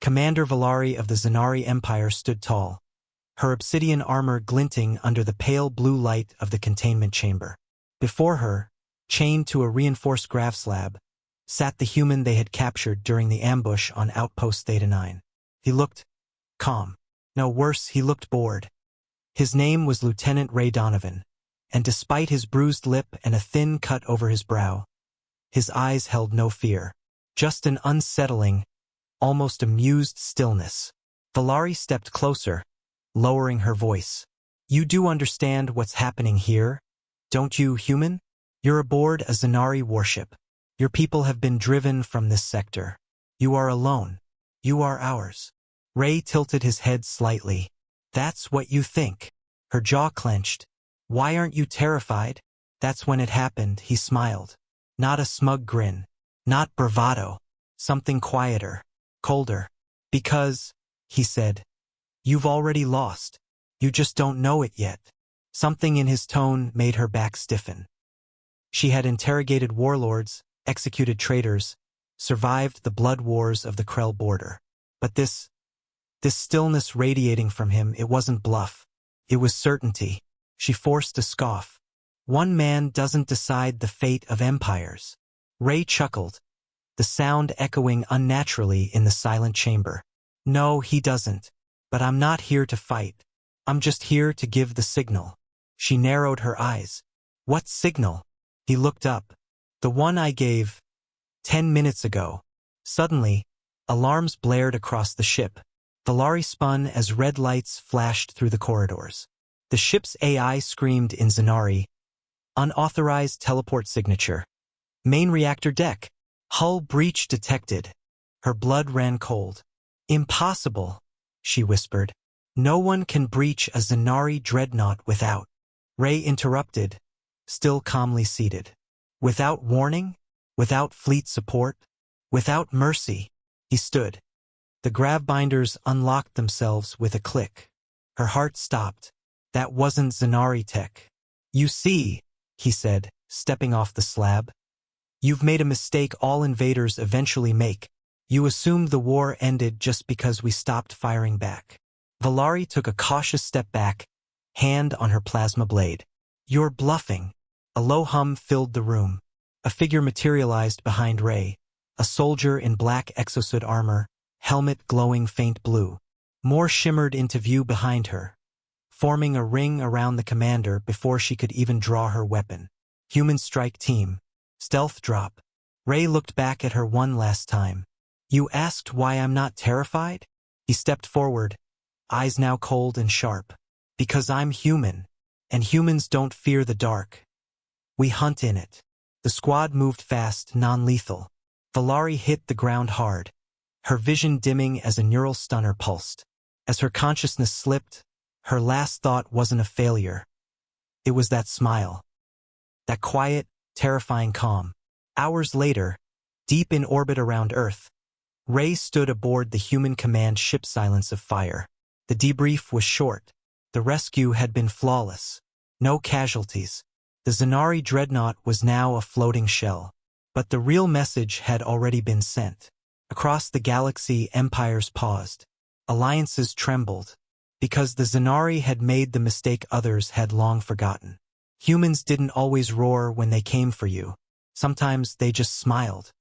Commander Valari of the Zanari Empire stood tall, her obsidian armor glinting under the pale blue light of the containment chamber. Before her, chained to a reinforced grav slab, sat the human they had captured during the ambush on Outpost Theta 9. He looked calm. No, worse, he looked bored. His name was Lieutenant Ray Donovan, and despite his bruised lip and a thin cut over his brow, his eyes held no fear, just an unsettling, almost amused stillness. Valari stepped closer, lowering her voice. "You do understand what's happening here, don't you, human? You're aboard a Zanari warship. Your people have been driven from this sector. You are alone. You are ours." Ray tilted his head slightly. "That's what you think." Her jaw clenched. "Why aren't you terrified?" "That's when it happened," he smiled. Not a smug grin. Not bravado. Something quieter. Colder. "Because," he said, "you've already lost. You just don't know it yet." Something in his tone made her back stiffen. She had interrogated warlords, executed traitors, survived the blood wars of the Krell border. But this stillness radiating from him, it wasn't bluff. It was certainty. She forced a scoff. "One man doesn't decide the fate of empires." Ray chuckled, the sound echoing unnaturally in the silent chamber. "No, he doesn't. But I'm not here to fight. I'm just here to give the signal." She narrowed her eyes. "What signal?" He looked up. "The one I gave 10 minutes ago." Suddenly, alarms blared across the ship. Valari spun as red lights flashed through the corridors. The ship's AI screamed in Zanari, "Unauthorized teleport signature. Main reactor deck. Hull breach detected." Her blood ran cold. "Impossible," she whispered. "No one can breach a Zanari dreadnought without." Ray interrupted, still calmly seated. "Without warning? Without fleet support? Without mercy?" He stood. The grav binders unlocked themselves with a click. Her heart stopped. That wasn't Zanari tech. "You see," he said, stepping off the slab. "You've made a mistake all invaders eventually make. You assumed the war ended just because we stopped firing back." Valari took a cautious step back, hand on her plasma blade. "You're bluffing." A low hum filled the room. A figure materialized behind Ray, a soldier in black exosuit armor, helmet glowing faint blue. More shimmered into view behind her, forming a ring around the commander before she could even draw her weapon. "Human strike team. Stealth drop." Ray looked back at her one last time. "You asked why I'm not terrified?" He stepped forward, eyes now cold and sharp. "Because I'm human, and humans don't fear the dark. We hunt in it." The squad moved fast, non-lethal. Valari hit the ground hard, her vision dimming as a neural stunner pulsed. As her consciousness slipped, her last thought wasn't a failure. It was that smile. That quiet, terrifying calm. Hours later, deep in orbit around Earth, Ray stood aboard the human command ship Silence of Fire. The debrief was short. The rescue had been flawless. No casualties. The Zanari dreadnought was now a floating shell. But the real message had already been sent. Across the galaxy, empires paused. Alliances trembled. Because the Zanari had made the mistake others had long forgotten. Humans didn't always roar when they came for you. Sometimes they just smiled.